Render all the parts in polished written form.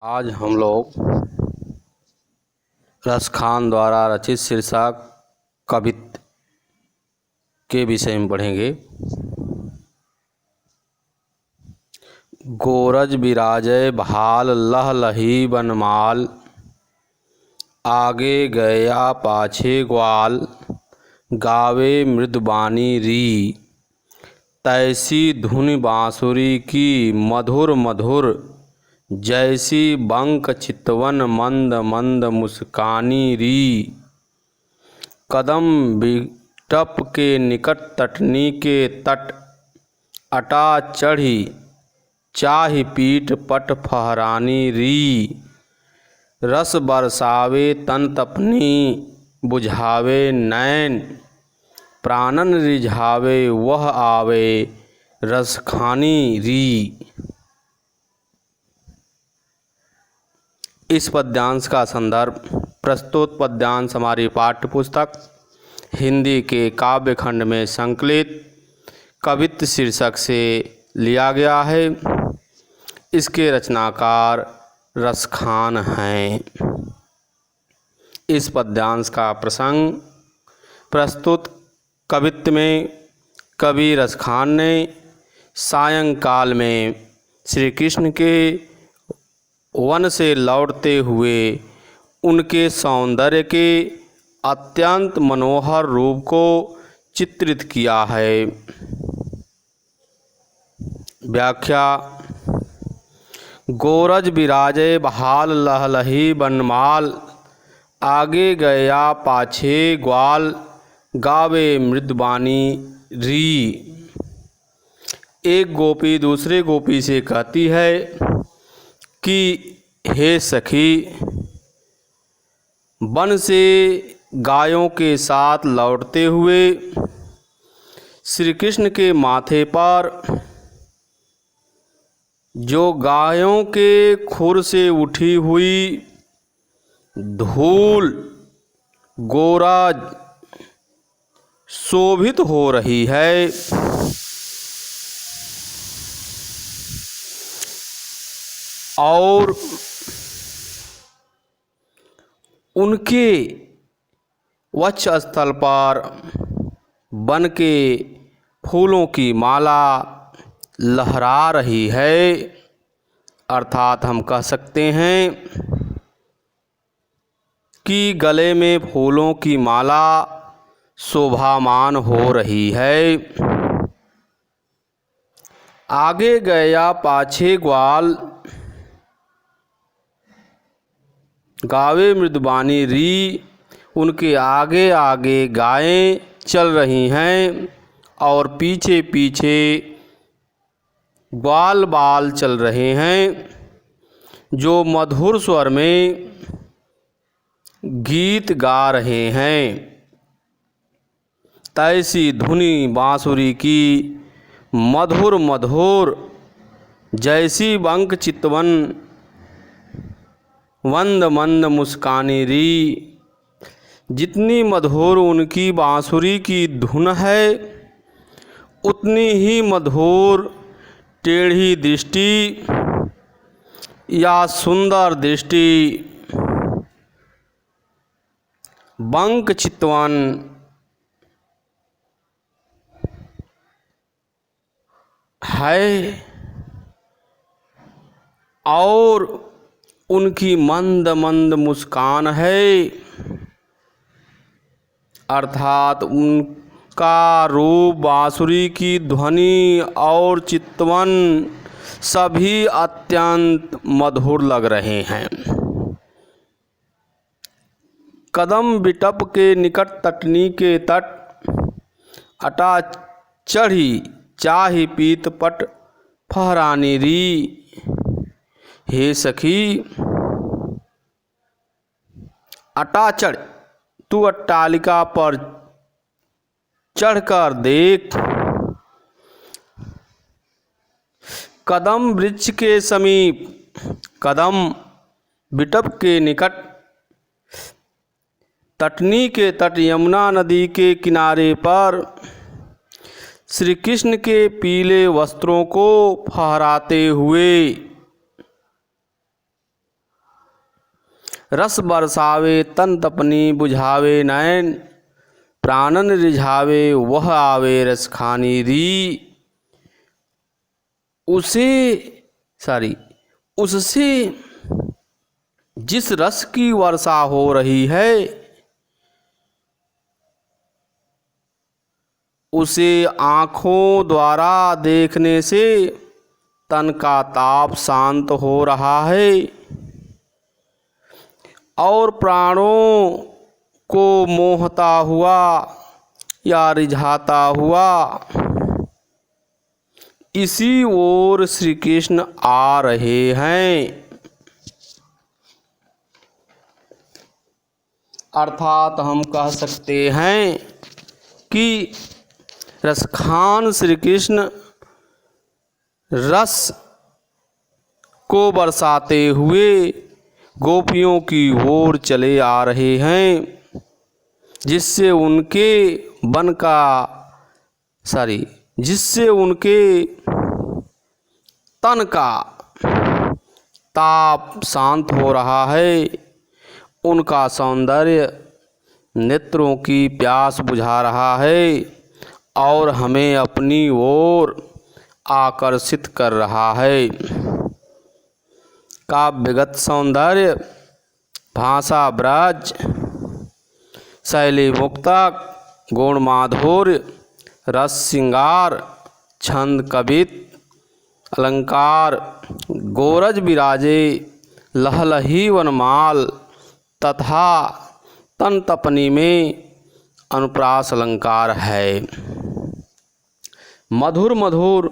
आज हम लोग रसखान द्वारा रचित शीर्षक कवित्त के विषय में पढ़ेंगे। गोरज बिराजय भाल लह लही बनमाल, आगे गया पाछे ग्वाल, गावे मृदुबानी री। तैसी धुन बांसुरी की मधुर मधुर, जैसी बंक चितवन मंद मंद मुस्कानी री। कदम बिटप के निकट तटनी के तट, अटा चढ़ी चाहि पीठ पट फहरानी री। रस बरसावे तन तपनी, बुझावे नैन, प्राणन रिझावे वह आवे रसखानी री। इस पद्यांश का संदर्भ प्रस्तुत पद्यांश हमारी पाठ्य पुस्तक हिंदी के काव्य खंड में संकलित कवित्त शीर्षक से लिया गया है। इसके रचनाकार रसखान हैं। इस पद्यांश का प्रसंग प्रस्तुत कवित्त में कवि रसखान ने सायंकाल में श्री कृष्ण के वन से लौटते हुए उनके सौंदर्य के अत्यंत मनोहर रूप को चित्रित किया है। व्याख्या। गोरज बिराजे बहाल लहलही बनमाल, आगे गया पाछे ग्वाल, गावे मृदुबानी री। एक गोपी दूसरे गोपी से कहती है कि हे सखी, वन से गायों के साथ लौटते हुए श्री कृष्ण के माथे पर जो गायों के खुर से उठी हुई धूल गोराज शोभित हो रही है। और उनके वक्षस्थल पर वन के फूलों की माला लहरा रही है। अर्थात हम कह सकते हैं कि गले में फूलों की माला शोभामान हो रही है। आगे गया पाछे ग्वाल, गावे मृदुबानी री। उनके आगे आगे गायें चल रही हैं और पीछे पीछे ग्वाल बाल चल रहे हैं, जो मधुर स्वर में गीत गा रहे हैं। तैसी धुनी बांसुरी की मधुर मधुर, जैसी बंक चितवन मंद मंद मुस्कानी री। जितनी मधुर उनकी बांसुरी की धुन है, उतनी ही मधुर टेढ़ी दृष्टि या सुंदर दृष्टि बंक चितवन है। और उनकी मंद मंद मुस्कान है। अर्थात उनका रूप, बांसुरी की ध्वनि और चितवन सभी अत्यंत मधुर लग रहे हैं। कदम बिटप के निकट तटनी के तट, अटा चढ़ी चाहि पीत पट फहरानी री। हे सखी, अटा चढ़, तू अट्टालिका पर चढ़कर देख। कदम वृक्ष के समीप, कदम बिटप के निकट, तटनी के तट यमुना नदी के किनारे पर श्री कृष्ण के पीले वस्त्रों को फहराते हुए रस बरसावे तन तपनी बुझावे नैन, प्राणन रिझावे वह आवे रस खानी री। उससे जिस रस की वर्षा हो रही है उसे आँखों द्वारा देखने से तन का ताप शांत हो रहा है और प्राणों को मोहता हुआ या रिझाता हुआ इसी ओर श्री कृष्ण आ रहे हैं। अर्थात हम कह सकते हैं कि रसखान श्री कृष्ण रस को बरसाते हुए गोपियों की ओर चले आ रहे हैं, जिससे उनके तन का ताप शांत हो रहा है, उनका सौंदर्य नेत्रों की प्यास बुझा रहा है और हमें अपनी ओर आकर्षित कर रहा है। काव्यगत सौंदर्य, भाषा ब्रज, शैली मुक्तक, गुण माधुर्य, रस श्रृंगार, छंद कवित, अलंकार, गोरज विराजे, लहलही वनमाल तथा तन तपनी में अनुप्रास अलंकार है। मधुर मधुर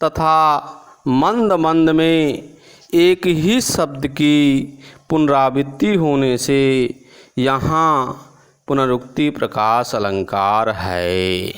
तथा मंद मंद में एक ही शब्द की पुनरावृत्ति होने से यहाँ पुनरुक्ति प्रकाश अलंकार है।